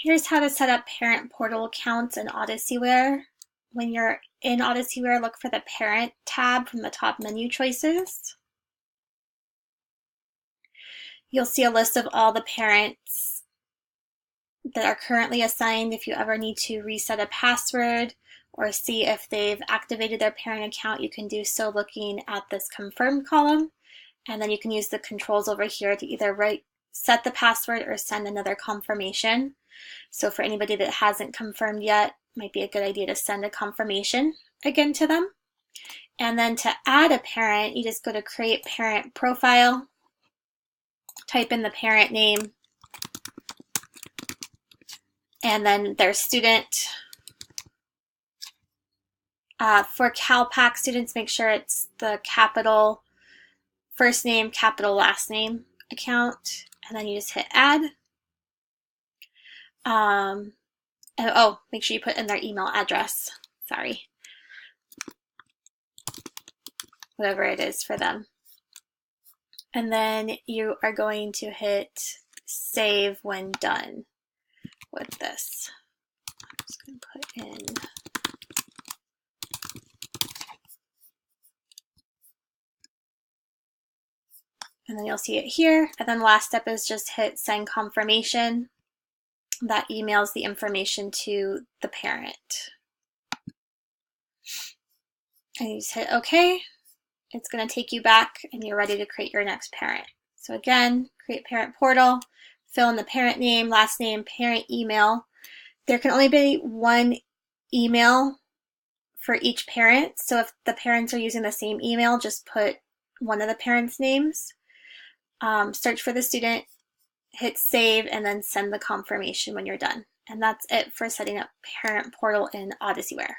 Here's how to set up parent portal accounts in Odysseyware. When you're in Odysseyware, look for the Parent tab from the top menu choices. You'll see a list of all the parents that are currently assigned. If you ever need to reset a password or see if they've activated their parent account, you can do so looking at this confirm column. And then you can use the controls over here to either set the password or send another confirmation. So for anybody that hasn't confirmed yet, it might be a good idea to send a confirmation again to them. And then to add a parent, you just go to create parent profile, type in the parent name, and then their student. For CalPAC students, make sure it's the capital first name, capital last name account, and then you just hit add. And make sure you put in their email address. Sorry. Whatever it is for them. And then you are going to hit save when done with this. I'm just going to put in and then you'll see it here. And then the last step is just hit send confirmation. That emails the information to the parent. And you just hit OK. It's going to take you back and you're ready to create your next parent. So again, create parent portal, fill in the parent name, last name, parent email. There can only be one email for each parent. So if the parents are using the same email, just put one of the parents' names. Search for the student, hit save, and then send the confirmation when you're done. And that's it for setting up Parent Portal in Odysseyware.